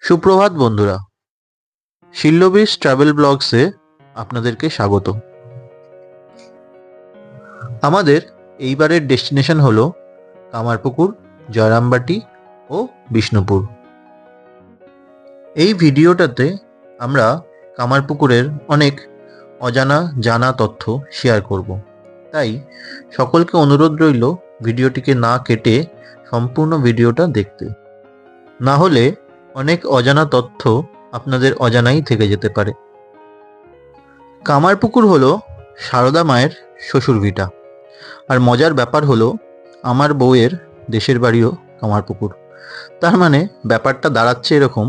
সুপ্রভাত বন্ধুরা, শিল্লবীজ ট্রাভেল ব্লগসে আপনাদেরকে স্বাগত। আমাদের এইবারের ডেস্টিনেশন হলো কামারপুকুর, জয়রামবাটি ও বিষ্ণুপুর। এই ভিডিওটাতে আমরা কামারপুকুরের অনেক অজানা জানা তথ্য শেয়ার করব। তাই সকলকে অনুরোধ রইল ভিডিওটিকে না কেটে সম্পূর্ণ ভিডিওটা দেখতে, না হলে অনেক অজানা তথ্য আপনাদের অজানাই থেকে যেতে পারে। কামারপুকুর হলো সারদা মায়ের শ্বশুর ভিটা। আর মজার ব্যাপার হলো আমার বউয়ের দেশের বাড়িও কামারপুকুর। তার মানে ব্যাপারটা দাঁড়াচ্ছে এরকম,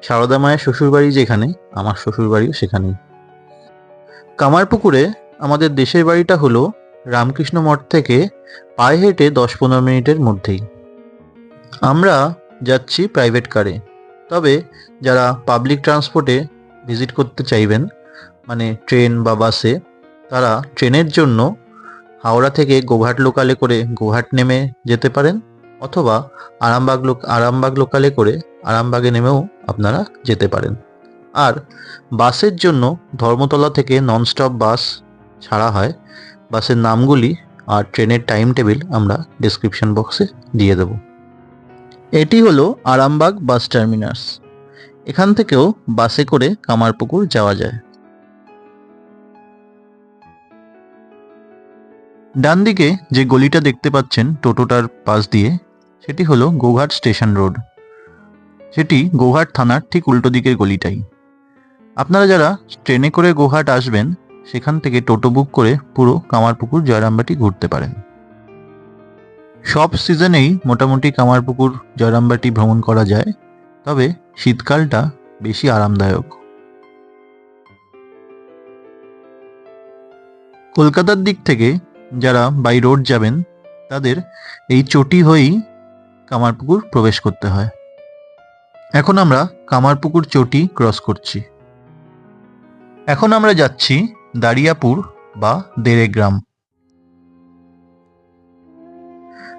সারদা মায়ের শ্বশুর বাড়ি যেখানে, আমার শ্বশুর বাড়িও সেখানেই। কামারপুকুরে আমাদের দেশের বাড়িটা হলো রামকৃষ্ণ মঠ থেকে পায়ে হেঁটে 10-15 মিনিটের মধ্যেই। আমরা যাচ্ছি প্রাইভেট কারে, তবে যারা পাবলিক ট্রান্সপোর্টে ভিজিট করতে চাইবেন, মানে ট্রেন বা বাসে, তারা ট্রেনের জন্য হাওড়া থেকে গোঘাট লোকালে করে গোঘাট নেমে যেতে পারেন, অথবা আরামবাগ লোকালে করে আরামবাগে নেমেও আপনারা যেতে পারেন। আর বাসের জন্য ধর্মতলা থেকে ননস্টপ বাস ছাড়া হয়। বাসের নামগুলি আর ট্রেনের টাইম টেবিল আমরা ডেসক্রিপশন বক্সে দিয়ে দেব। এটি হলো আরামবাগ বাস টার্মিনাস। এখান থেকেও বাসে করে কামারপুকুর যাওয়া যায়। ডান দিকে যে গলিটা দেখতে পাচ্ছেন টোটোটার পাশ দিয়ে, সেটি হলো গোঘাট স্টেশন রোড। সেটি গোঘাট থানার ঠিক উল্টো দিকের গলিটাই। আপনারা যারা ট্রেনে করে গোঘাট আসবেন, সেখান থেকে টোটো বুক করে পুরো কামারপুকুর জয়রামবাটি ঘুরতে পারেন। সব সিজনেই মোটামুটি কামারপুকুর জয়রামবাটি ভ্রমণ করা যায়, তবে শীতকালটা বেশি আরামদায়ক। কলকাতার দিক থেকে যারা বাই রোড যাবেন, তাদের এই চটি হয়েই কামারপুকুর প্রবেশ করতে হয়। এখন আমরা কামারপুকুর চটি ক্রস করছি। এখন আমরা যাচ্ছি দারিয়াপুর বা দেরেগ্রাম।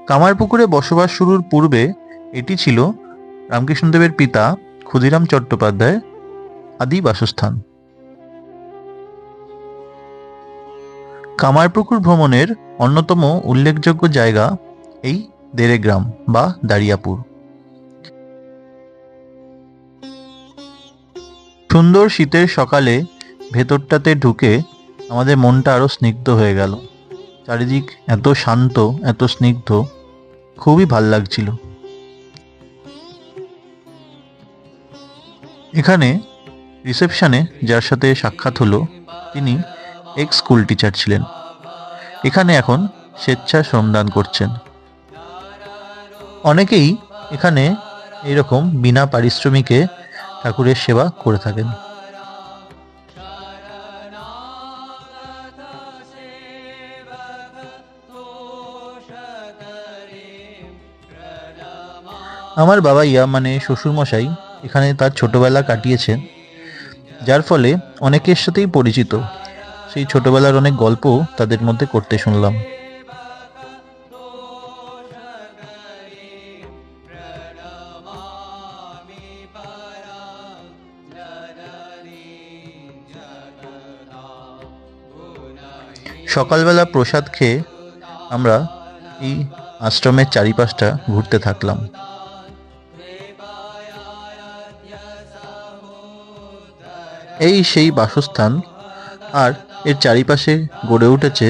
কামারপুকুরে বসবাস শুরুর পূর্বে এটি ছিল রামকৃষ্ণদেবের পিতা ক্ষুদিরাম চট্টোপাধ্যায়ের আদি বাসস্থান। কামারপুকুর ভ্রমণের অন্যতম উল্লেখযোগ্য জায়গা এই দেরেগ্রাম বা দারিয়াপুর। সুন্দর শীতের সকালে ভেতরটাতে ঢুকে আমাদের মনটা আরো স্নিগ্ধ হয়ে গেল। চারিদিক এত শান্ত, এত স্নিগ্ধ, খুবই ভাল লাগছিল। এখানে রিসেপশনে যার সাথে সাক্ষাৎ হলো, তিনি এক্স স্কুল টিচার ছিলেন। এখানে এখন স্বেচ্ছা শ্রমদান করছেন। অনেকেই এখানে এরকম বিনা পারিশ্রমিকে ঠাকুরের সেবা করে থাকেন। আমার বাবাইয়া মানে শ্বশুরমশাই এখানে তার ছোটবেলা কাটিয়েছেন, যার ফলে অনেকের সাথেই পরিচিত। সেই ছোটবেলার অনেক গল্প তাদের মধ্যে করতে শুনলাম। সকালবেলা প্রসাদ খেয়ে আমরা এই আশ্রমের চারিপাশটা ঘুরতে থাকলাম। এই সেই বাসস্থান, আর এর চারিপাশে গড়ে উঠেছে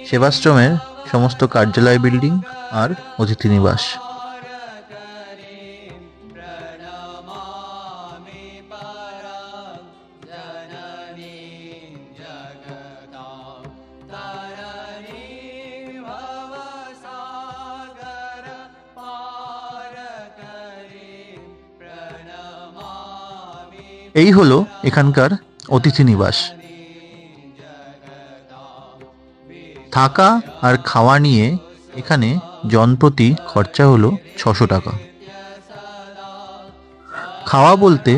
সেবাশ্রমের সমস্ত কার্যালয় বিল্ডিং আর অতিথি নিবাস। এই হলো এখানকার অতিথি নিবাস। থাকা আর খাওয়া নিয়ে এখানে জনপ্রতি খরচা হলো 600 টাকা। খাওয়া বলতে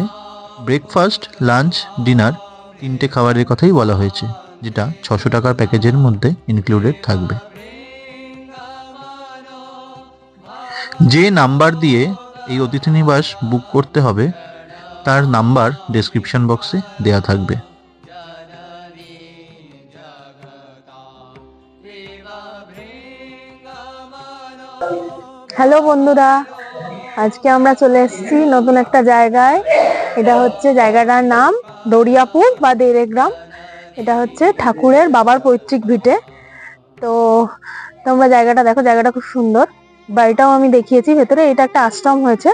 ব্রেকফাস্ট, লাঞ্চ, ডিনার তিনটে খাবারের কথাই বলা হয়েছে, যেটা 600 টাকার প্যাকেজের মধ্যে ইনক্লুডেড থাকবে। যে নাম্বার দিয়ে এই অতিথি নিবাস বুক করতে হবে, তার নাম্বার ডেসক্রিপশন বক্সে দেওয়া থাকবে। হ্যালো বন্ধুরা, আজকে আমরা চলে এসেছি নতুন একটা জায়গায়। এটা হচ্ছে জায়গাটার নাম দরিয়াপুর বা দেরেগ্রাম। এটা হচ্ছে ঠাকুরের বাবার পৈতৃক ভিটে। তো তোমরা জায়গাটা দেখো, জায়গাটা খুব সুন্দর। বাড়িটাও আমি দেখিয়েছি ভেতরে। এটা একটা আশ্রম হয়েছে।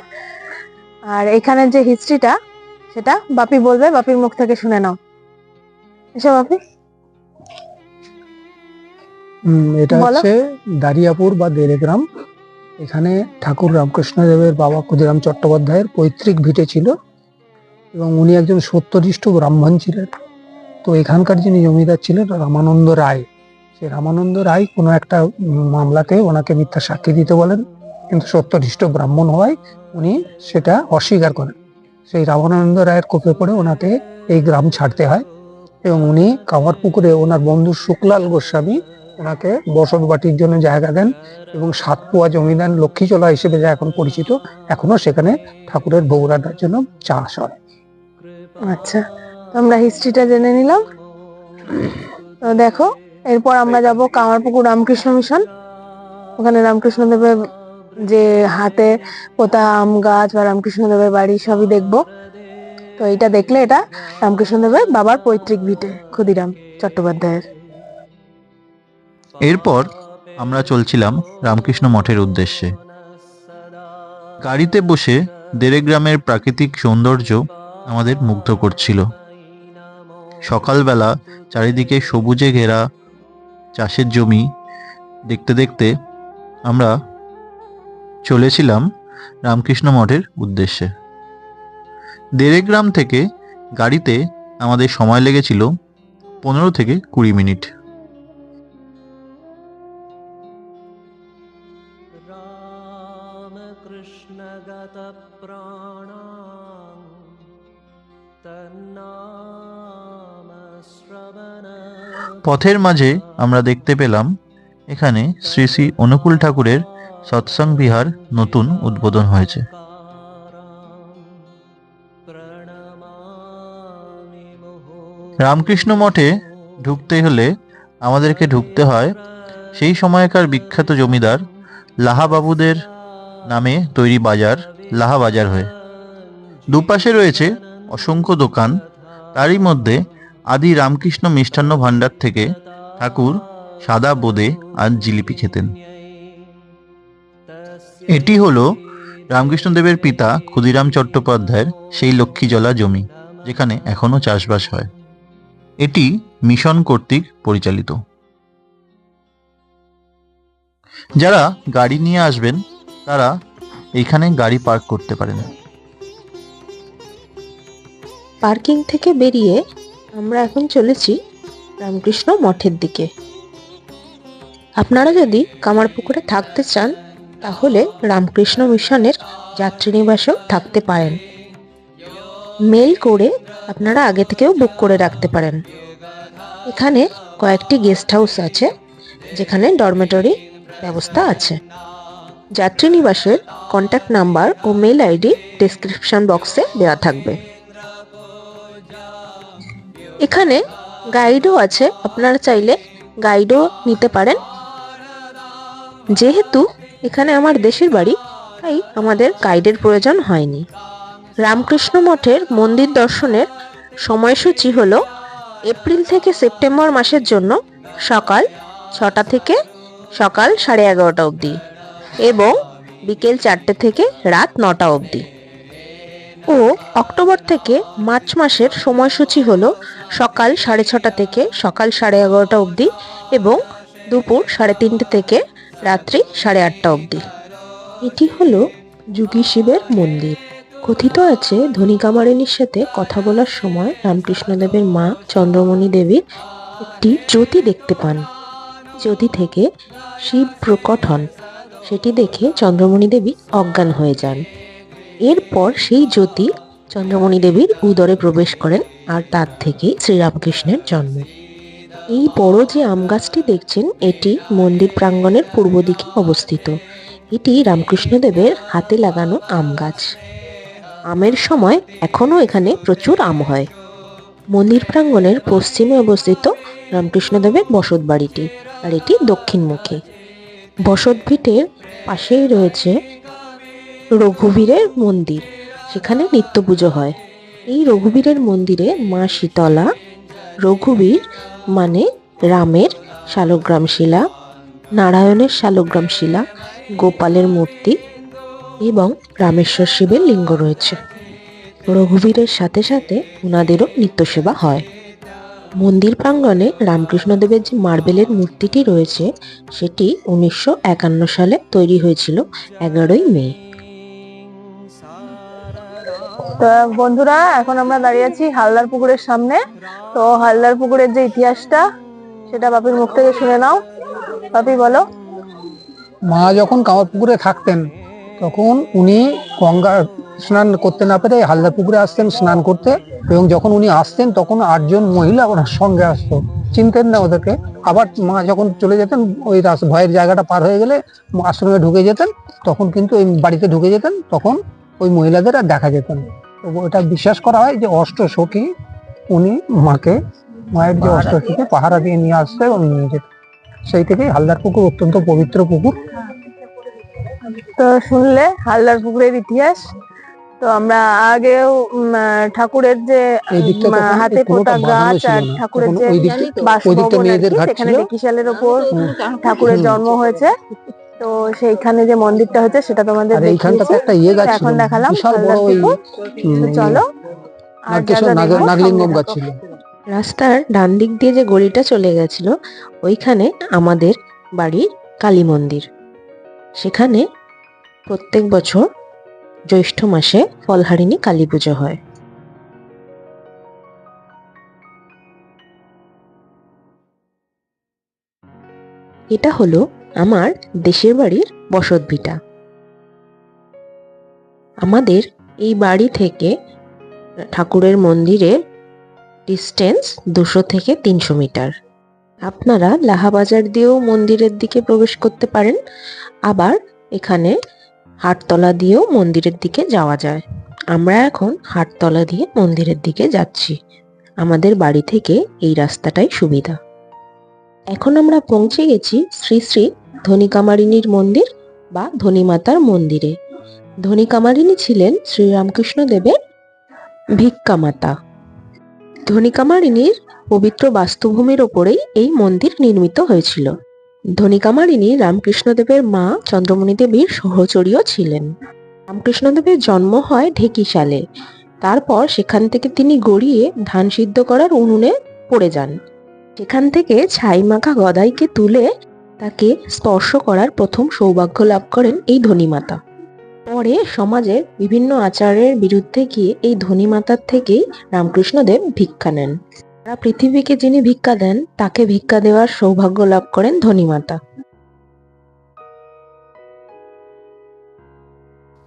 আর এখানের যে হিস্ট্রিটা সেটা বাপি বলবে, বাপির মুখ থেকে শুনে নাও। এসো বাপি। এটা হচ্ছে দারিয়াপুর বা দেরেগ্রাম। এখানে ঠাকুর রামকৃষ্ণ দেবের বাবা ক্ষুদিরাম চট্টোপাধ্যায়ের পৈতৃক ভিটে ছিল এবং উনি একজন সত্যনিষ্ঠ ব্রাহ্মণ ছিলেন। তো এখানকার যিনি জমিদার ছিলেন রামানন্দ রায়, সেই রামানন্দ রায় কোনো একটা মামলাতে ওনাকে মিথ্যা সাক্ষী দিতে বলেন, কিন্তু সত্যনিষ্ঠ ব্রাহ্মণ হওয়ায় উনি সেটা অস্বীকার করেন। সেই রামানন্দ রায়ের কোপে পড়ে ওনাকে এই গ্রাম ছাড়তে হয় এবং উনি কামারপুকুরে ওনার বন্ধু শুকলাল গোস্বামী ওনাকে বসত বাটির জন্য জায়গা দেন এবং সাতপুয়া জমি দেন, লক্ষ্মীচলা হিসেবে যা এখন পরিচিত। এখনো সেখানে ঠাকুরের ভোগ রান্নার জন্য চাষ হয়। আচ্ছা, আমরা হিস্ট্রিটা জেনে নিলাম। তো দেখো, এরপর আমরা যাব কামারপুকুর রামকৃষ্ণ মিশন। ওখানে রামকৃষ্ণ দেবের যে হাতে পোতা আম গাছ বা রামকৃষ্ণ দেবের বাড়ি সবই দেখবো। তো এটা দেখলে এটা রামকৃষ্ণ দেবের বাবার পৈতৃক ভিটে ক্ষুদিরাম চট্টোপাধ্যায়ের। এরপর আমরা চলছিলাম রামকৃষ্ণ মঠের উদ্দেশ্যে। গাড়িতে বসে দেরেগ্রামের প্রাকৃতিক সৌন্দর্য আমাদের মুগ্ধ করছিল। সকালবেলা চারিদিকে সবুজে ঘেরা চাষের জমি দেখতে দেখতে আমরা চলেছিলাম রামকৃষ্ণ মঠের উদ্দেশ্যে। দেরেগ্রাম থেকে গাড়িতে আমাদের সময় লেগেছিল 15 থেকে 20 মিনিট। পথের মাঝে আমরা দেখতে পেলাম এখানে শ্রী শ্রী অনুকূল ঠাকুরের সৎসঙ্গ বিহার নতুন উদ্বোধন হয়েছে। রামকৃষ্ণ মঠে ঢুকতে হলে আমাদেরকে ঢুকতে হয় সেই সময়কার বিখ্যাত জমিদার লাহাবাবুদের নামে তৈরি বাজার, লাহা বাজার হয়ে। দুপাশে রয়েছে অসংখ্য দোকান। তারই মধ্যে আদি রামকৃষ্ণ মিষ্টান্ন ভাণ্ডার থেকে ঠাকুর সাদা বোঁদে আর জিলিপি খেতেন। এটি হলো রামকৃষ্ণদেবের পিতা ক্ষুদিরাম চট্টোপাধ্যায়ের সেই লক্ষ্মীজলা জমি, যেখানে এখনো চাষবাস হয়। এটি মিশন কর্তৃক পরিচালিত। যারা গাড়ি নিয়ে আসবেন তারা এখানে গাড়ি পার্ক করতে পারেন। পার্কিং থেকে বেরিয়ে আমরা এখন চলেছি রামকৃষ্ণ মঠের দিকে। আপনারা যদি কামারপুকুরে থাকতে চান তাহলে রামকৃষ্ণ মিশনের যাত্রীনিবাসেও থাকতে পারেন। মেল করে আপনারা আগে থেকেও বুক করে রাখতে পারেন। এখানে কয়েকটি গেস্ট হাউস আছে যেখানে ডরমেটরি ব্যবস্থা আছে। যাত্রীনিবাসের কন্ট্যাক্ট নাম্বার ও মেল আইডি ডেসক্রিপশন বক্সে দেওয়া থাকবে। এখানে গাইডও আছে, আপনারা চাইলে গাইডও নিতে পারেন। যেহেতু এখানে আমার দেশের বাড়ি, তাই আমাদের গাইডের প্রয়োজন হয়নি। রামকৃষ্ণ মঠের মন্দির দর্শনের সময়সূচি হলো এপ্রিল থেকে সেপ্টেম্বর মাসের জন্য সকাল 6টা থেকে সকাল 11:30 অবধি এবং বিকেল 4টে থেকে রাত 9টা অবধি। ও অক্টোবর থেকে মার্চ মাসের সময়সূচি হলো সকাল 6:30 থেকে সকাল 11:30 অবধি এবং দুপুর 3:30 থেকে রাত্রি 8:30 অবধি। এটি হলো যোগী শিবের মন্দির। কথিত আছে ধনী কামারিনীর সাথে কথা বলার সময় রামকৃষ্ণদেবের মা চন্দ্রমণি দেবীর একটি জ্যোতি দেখতে পান। জ্যোতি থেকে শিব প্রকট হন। সেটি দেখে চন্দ্রমণি দেবী অজ্ঞান হয়ে যান। এরপর সেই জ্যোতি চন্দ্রমণি দেবীর উদরে প্রবেশ করেন আর তার থেকেই শ্রীরামকৃষ্ণের জন্ম। এই বড় যে আম গাছটি দেখছেন এটি মন্দির প্রাঙ্গণের পূর্ব দিকে অবস্থিত। এটি রামকৃষ্ণদেবের হাতে লাগানো আম গাছ। আমের সময় এখনো এখানে প্রচুর আম হয়। মন্দির প্রাঙ্গণের পশ্চিমে অবস্থিত রামকৃষ্ণদেবের বসত বাড়িটি, আর এটি দক্ষিণমুখী। বসত ভিটের পাশেই রয়েছে রঘুবীরের মন্দির, সেখানে নিত্য পুজো হয়। এই রঘুবীরের মন্দিরে মা শীতলা, রঘুবীর মানে রামের শালগ্রাম শিলা, নারায়ণের শালগ্রাম শিলা, গোপালের মূর্তি এবং রামেশ্বর শিবের লিঙ্গ রয়েছে। রঘুবীরের সাথে সাথে ওনাদেরও নিত্য সেবা হয়। মন্দির প্রাঙ্গণে রামকৃষ্ণদেবের যে মার্বেলের মূর্তিটি রয়েছে সেটি 1951 সালে তৈরি হয়েছিল 11ই মে। তো বন্ধুরা, এখন আমরা দাঁড়িয়ে আছি হালদার পুকুরের সামনে। তো হালদার পুকুরের যে ইতিহাসটা সেটা বাপির মুখ থেকে শুনে নাও। বাপি বলো। মা যখন কামার পুকুরে থাকতেন তখন উনি গঙ্গা স্নান করতে না পেরে হালদার পুকুরে আসতেন স্নান করতে, এবং যখন উনি আসতেন তখন 8জন মহিলা ওনার সঙ্গে আসতো, চিনতেন না ওদেরকে। আবার মা যখন চলে যেতেন ওই ভয়ের জায়গাটা পার হয়ে গেলে আশ্রমে ঢুকে যেতেন, তখন কিন্তু ওই বাড়িতে ঢুকে যেতেন, তখন ওই মহিলাদের আর দেখা যেত না। তো এটা বিশ্বাস করা হয় যে অষ্টসখী উনি মায়ের যে অষ্টসখীকে পাহারা দিয়ে নিয়ে আসতো এবং নিয়ে যেত। সেই থেকেই হালদার পুকুর অত্যন্ত পবিত্র পুকুর। তো শুনলে হালদার পুকুরের ইতিহাস। তো আমরা আগেও ঠাকুরের যে হাতে পোতা গাছ আর ঠাকুরের যে বাসভবন সেখানে ঢেকিশালের ওপর ঠাকুরের জন্ম হয়েছে। তো সেইখানে যে মন্দিরটা হয়েছে সেটা তোমাদের এখন দেখালাম হালদার পুকুর। চলো। আর নাগলিঙ্গম গাছ ছিল। রাস্তার ডান দিক দিয়ে যে গলিটা চলে গেছিল ওইখানে আমাদের বাড়ির কালী মন্দির। সেখানে প্রত্যেক বছর জ্যৈষ্ঠ মাসে ফলহারিণী কালী পুজো হয়। এটা হলো আমার দেশের বাড়ির বসত ভিটা। আমাদের এই বাড়ি থেকে ঠাকুরের মন্দিরের ডিস্টেন্স 200 থেকে 300 মিটার। আপনারা লাহাবাজার দিয়েও মন্দিরের দিকে প্রবেশ করতে পারেন, আবার এখানে হাটতলা দিয়েও মন্দিরের দিকে যাওয়া যায়। আমরা এখন হাটতলা দিয়ে মন্দিরের দিকে যাচ্ছি। আমাদের বাড়ি থেকে এই রাস্তাটাই সুবিধা। এখন আমরা পৌঁছে গেছি শ্রী শ্রী ধনিকামারিণীর মন্দির বা ধনীমাতার মন্দিরে। ধনিকামারিণী ছিলেন শ্রীরামকৃষ্ণদেবের ভিক্ষামাতা। ধনিকামারিণীর পবিত্র বাস্তুভূমির ওপরেই এই মন্দির নির্মিত হয়েছিল। ধনিকামারিণী রামকৃষ্ণদেবের মা চন্দ্রমণি দেবীর সহচরীও ছিলেন। রামকৃষ্ণদেবের জন্ম হয় ঢেকিশালে। তারপর সেখান থেকে তিনি গড়িয়ে ধান সিদ্ধ করার উনুনে পড়ে যান। সেখান থেকে ছাই মাখা গদাইকে তুলে তাকে স্পর্শ করার প্রথম সৌভাগ্য লাভ করেন এই ধনীমাতা। পরে সমাজের বিভিন্ন আচারের বিরুদ্ধে গিয়ে এই ধনীমাতার থেকেই রামকৃষ্ণদেব ভিক্ষা নেন। সারা পৃথিবীকে যিনি ভিক্ষা দেন তাকে ভিক্ষা দেওয়ার সৌভাগ্য লাভ করেন ধনীমাতা।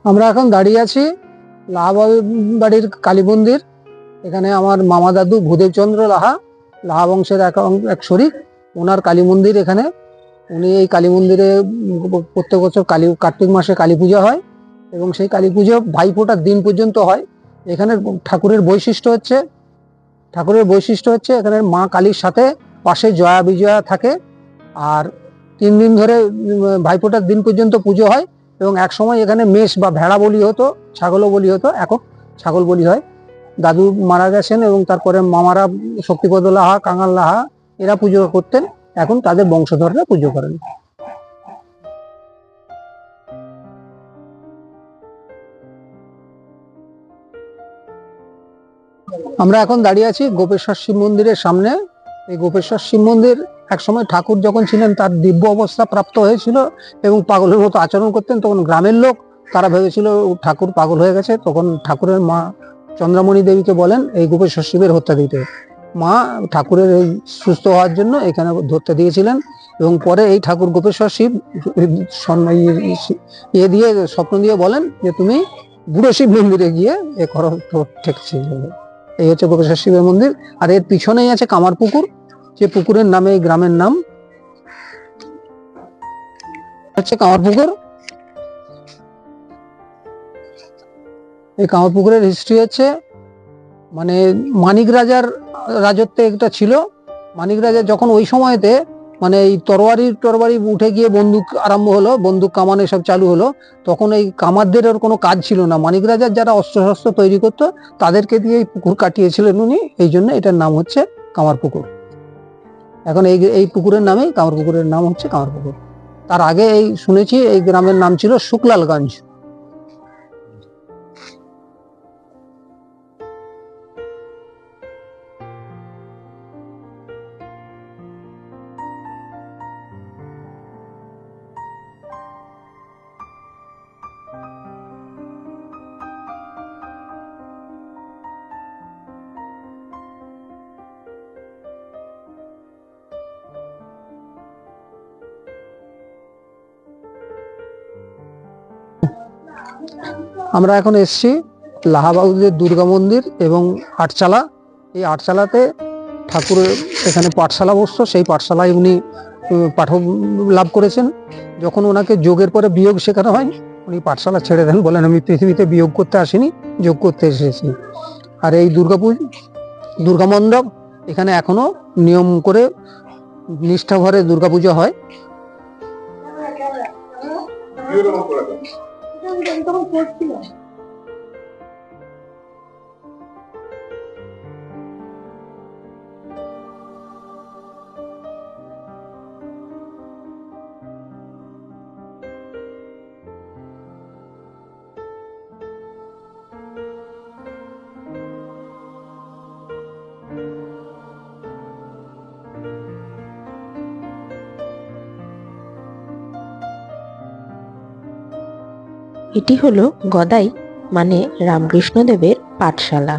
আমরা এখন দাঁড়িয়ে আছি লাহাবাল বাড়ির কালী মন্দির। এখানে আমার মামা দাদু ভূদেবচন্দ্র লাহা, লাহা বংশের এক শরিক, ওনার কালী মন্দির এখানে। উনি এই কালী মন্দিরে প্রত্যেক বছর কার্তিক মাসে কালী পূজা হয়, এবং সেই কালী পুজো ভাইফোঁটার দিন পর্যন্ত হয়। এখানে ঠাকুরের বৈশিষ্ট্য হচ্ছে এখানে মা কালীর সাথে পাশে জয়া বিজয়া থাকে, আর 3 দিন ধরে ভাইফোঁটার দিন পর্যন্ত পুজো হয়। এবং এক সময় এখানে মেষ বা ভেড়া বলি হতো, ছাগলও বলি হতো, এখন ছাগল বলি হয়। দাদু মারা গেছেন এবং তারপরে মামারা শক্তিপদ লাহা, কাঙাল লাহা এরা পুজো করতেন, এখন তাদের বংশধররা পুজো করেন। আমরা এখন দাঁড়িয়ে আছি গোপেশ্বর শিব মন্দিরের সামনে। এই গোপেশ্বর শিব মন্দির একসময় ঠাকুর যখন ছিলেন তার দিব্য অবস্থা প্রাপ্ত হয়েছিল এবং পাগলের মতো আচরণ করতেন। তখন গ্রামের লোক তারা ভেবেছিল ঠাকুর পাগল হয়ে গেছে। তখন ঠাকুরের মা চন্দ্রমণি দেবীকে বলেন এই গোপেশ্বর শিবের হত্যা দিতে। মা ঠাকুরের এই সুস্থ হওয়ার জন্য এখানে ধরতে দিয়েছিলেন, এবং পরে এই ঠাকুর গোপেশ্বর শিব দিয়ে স্বপ্ন দিয়ে বলেন যে তুমি বুড়ো শিব মন্দিরে গিয়ে এ করো, ঠেকছে। এই হচ্ছে গোপেশ্বর শিবের মন্দির। আর এর পিছনেই আছে কামার পুকুর, যে পুকুরের নামে এই গ্রামের নাম হচ্ছে কামার পুকুর। এই কামারপুকুরের হিস্ট্রি হচ্ছে, মানে মানিক রাজার রাজত্বে একটা ছিল। মানিক রাজা যখন ওই সময়তে মানে এই তরবারি উঠে গিয়ে বন্দুক আরম্ভ হলো, বন্দুক কামান এসব চালু হলো, তখন এই কামারদের আর কোনো কাজ ছিল না। মানিক রাজার যারা অস্ত্র শস্ত্র তৈরি করতো তাদেরকে দিয়ে এই পুকুর কাটিয়েছিলেন উনি, এই জন্য এটার নাম হচ্ছে কামারপুকুর। এখন এই পুকুরের নামে কামারপুকুরের নাম হচ্ছে কামারপুকুর। তার আগে এই শুনেছি এই গ্রামের নাম ছিল শুকলালগঞ্জ। আমরা এখন এসছি লাহাবাউদের দুর্গা মন্দির এবং আটচালা। এই আটচালাতে ঠাকুরের এখানে পাঠশালা বসতো, সেই পাঠশালায় উনি পাঠ লাভ করেছেন। যখন ওনাকে যোগের পরে বিয়োগ শেখানো হয়, উনি পাঠশালা ছেড়ে দেন, বলেন আমি পৃথিবীতে বিয়োগ করতে আসিনি, যোগ করতে এসেছি। আর এই দুর্গা মণ্ডপ এখানে এখনো নিয়ম করে নিষ্ঠা ভরে দুর্গাপুজো হয়। এটি হলো গদাই মানে রামকৃষ্ণদেবের পাঠশালা।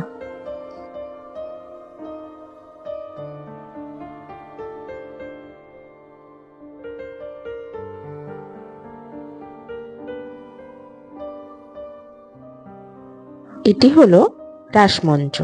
এটি হলো রাসমঞ্চ।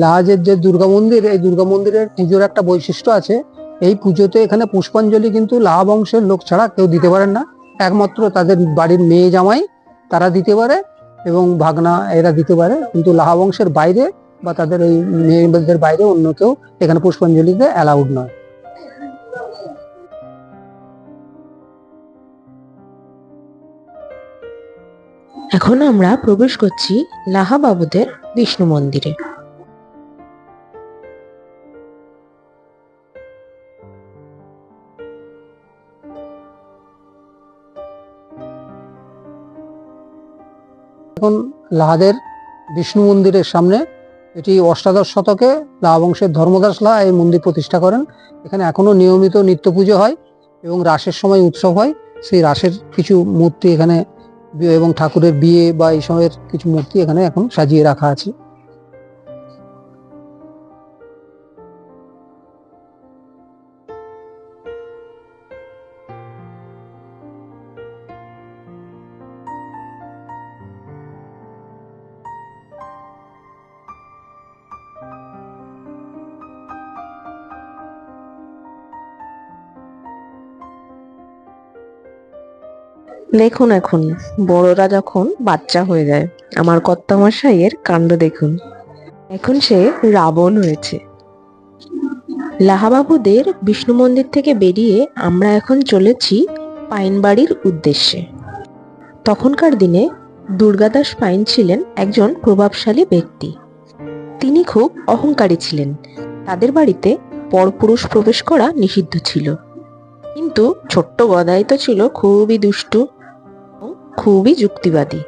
লাহাজের যে দুর্গা মন্দির, এই দুর্গা মন্দিরের পুজোর একটা বৈশিষ্ট্য আছে। এই পুজোতে এখানে পুষ্পাঞ্জলি কিন্তু লাহা বংশের লোক ছাড়া কেউ দিতে পারেন না। একমাত্র তাদের বাড়ির মেয়ে জামাই তারা দিতে পারে এবং ভাগনা এরা দিতে পারে, কিন্তু লাহা বংশের বাইরে বা তাদের এই মেয়েদের বাইরে অন্য কেউ এখানে পুষ্পাঞ্জলিতে অ্যালাউড নয়। এখন আমরা প্রবেশ করছি লাহা বাবুদের বিষ্ণু মন্দিরে। এখন লাহাদের বিষ্ণু মন্দিরের সামনে, এটি অষ্টাদশ শতকে লাহা বংশের ধর্মদাস লাহা এই মন্দির প্রতিষ্ঠা করেন। এখানে এখনো নিয়মিত নিত্য পুজো হয় এবং রাসের সময় উৎসব হয়। সেই রাসের কিছু মূর্তি এখানে এবং ঠাকুরের বিয়ে বা এই সময়ের কিছু মূর্তি এখানে এখন সাজিয়ে রাখা আছে। দেখুন এখন বড়রা যখন বাচ্চা হয়ে যায়, আমার কর্তামশাইয়ের কাণ্ড দেখুন। এখন সে রাবণ হয়েছে। লাহাবাবুদের বিষ্ণু মন্দির থেকে বেরিয়ে আমরা এখন চলেছি পাইনবাড়ির উদ্দেশ্যে। তখনকার দিনে দুর্গাদাস পাইন ছিলেন একজন প্রভাবশালী ব্যক্তি। তিনি খুব অহংকারী ছিলেন। তাদের বাড়িতে পরপুরুষ প্রবেশ করা নিষিদ্ধ ছিল। কিন্তু ছোট্ট গদাই তো ছিল খুবই দুষ্টু, খুবই যুক্তিবাদী।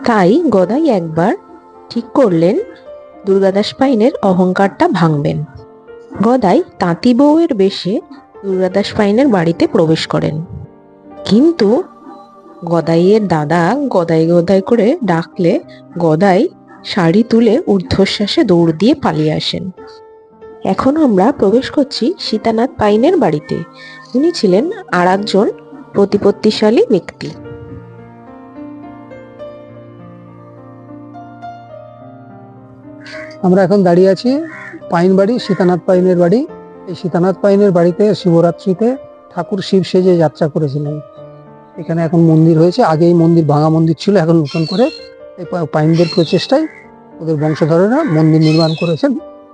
তাই গদাই একবার ঠিক করলেন দুর্গাদাস পাইনের অহংকারটা ভাঙবেন। গদাই তাঁতি বউয়ের বেশে দুর্গাদাস পাইনের বাড়িতে প্রবেশ করেন। কিন্তু গদাইয়ের দাদা গদাই গদাই করে ডাকলে গদাই শাড়ি তুলে ঊর্ধ্বশ্বাসে দৌড় দিয়ে পালিয়ে আসেন। এখন আমরা প্রবেশ করছি সীতানাথ পাইনের বাড়িতে। উনি ছিলেন আর একজন প্রতিপত্তিশালী ব্যক্তি। আমরা এখন দাঁড়িয়ে আছি পাইন বাড়ি, সীতানাথ পাইনের বাড়ি। এই সীতানাথ পাইনের বাড়িতে শিবরাত্রিতে ঠাকুর শিব সেজে যাত্রা করেছিলেন। এখানে এখন মন্দির হয়েছে, আগে এই মন্দির ভাঙা মন্দির ছিল, এখন নতুন করে এই পাইনদের প্রচেষ্টায় ওদের বংশধরেরা মন্দির নির্মাণ করেছেন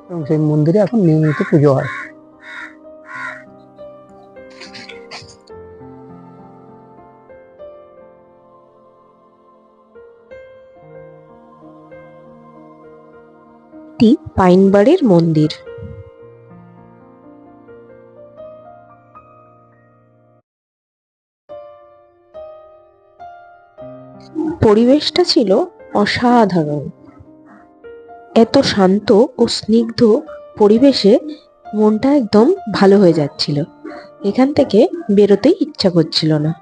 এবং সেই মন্দিরে এখন নিয়মিত পুজো হয়। পাইনবাড়ির মন্দির। পরিবেশটা ছিল অসাধারণ। এত শান্ত ও স্নিগ্ধ পরিবেশে মনটা একদম ভালো হয়ে যাচ্ছিল, এখান থেকে বেরোতেই ইচ্ছা করছিল না।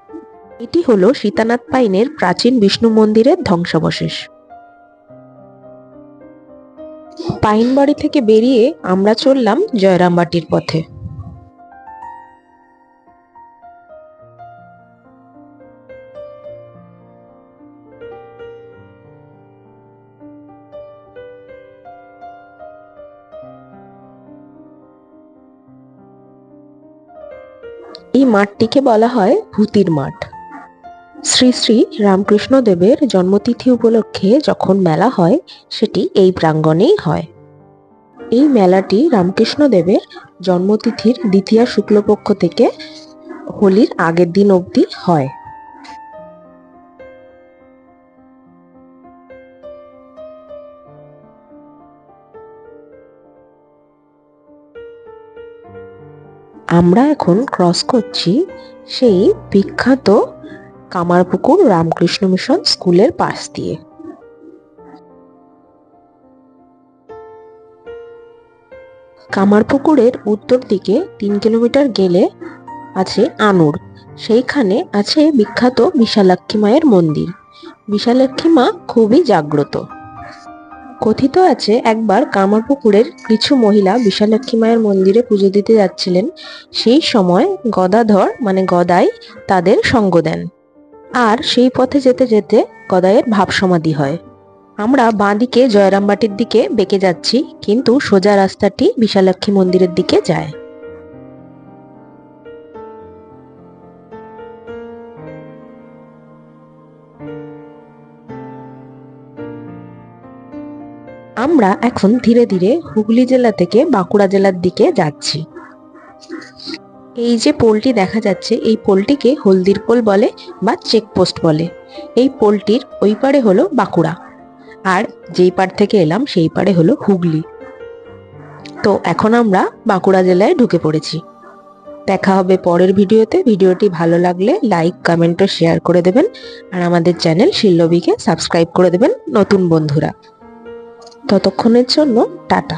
এটি হলো সীতানাথ পাইনের প্রাচীন বিষ্ণু মন্দিরের ধ্বংসাবশেষ। পাইনবাড়ি থেকে বেরিয়ে আমরা চললাম জয়রামবাটির পথে। এই মাঠটিকে বলা হয় ভূতির মাঠ। শ্রী শ্রী রামকৃষ্ণ দেবের জন্মতিথি উপলক্ষে যখন মেলা হয় সেটি এই প্রাঙ্গণেই হয়। এই মেলাটি রামকৃষ্ণ দেবের জন্মতিথির দ্বিতীয়া শুক্লপক্ষ থেকে হোলির আগের দিন অবধি হয়। আমরা এখন ক্রস করছি সেই বিখ্যাত কামারপুকুর রামকৃষ্ণ মিশন স্কুলের পাশ দিয়ে। কামারপুকুরের উত্তর দিকে 3 কিলোমিটার গেলে আছে আনুর। সেইখানে আছে বিখ্যাত বিশালাক্ষী মায়ের মন্দির। বিশালাক্ষী মা খুবই জাগ্রত। কথিত আছে একবার কামারপুকুরের কিছু মহিলা বিশালাক্ষী মায়ের মন্দিরে পুজো দিতে যাচ্ছিলেন, সেই সময় গদাধর মানে গদাই তাদের সঙ্গ দেন, আর সেই পথে যেতে যেতে গদাইয়ের ভাব সমাধি হয়। আমরা বাঁদিকে জয়রামবাটির দিকে বেঁকে যাচ্ছি, কিন্তু সোজা রাস্তাটি বিশালাক্ষী মন্দিরের দিকে যায়। আমরা এখন ধীরে ধীরে হুগলি জেলা থেকে বাঁকুড়া জেলার দিকে যাচ্ছি। এই যে পোলটি দেখা যাচ্ছে, এই পোলটিকে হলদির পোল বলে বা চেকপোস্ট বলে। এই পোলটির ওই পারে হলো বাঁকুড়া, আর যেই পার থেকে এলাম সেই পারে হলো হুগলি। তো এখন আমরা বাঁকুড়া জেলায় ঢুকে পড়েছি। দেখা হবে পরের ভিডিওতে। ভিডিওটি ভালো লাগলে লাইক, কমেন্ট ও শেয়ার করে দেবেন, আর আমাদের চ্যানেল শিল্লবীকে সাবস্ক্রাইব করে দেবেন নতুন বন্ধুরা। ততক্ষণের জন্য টাটা।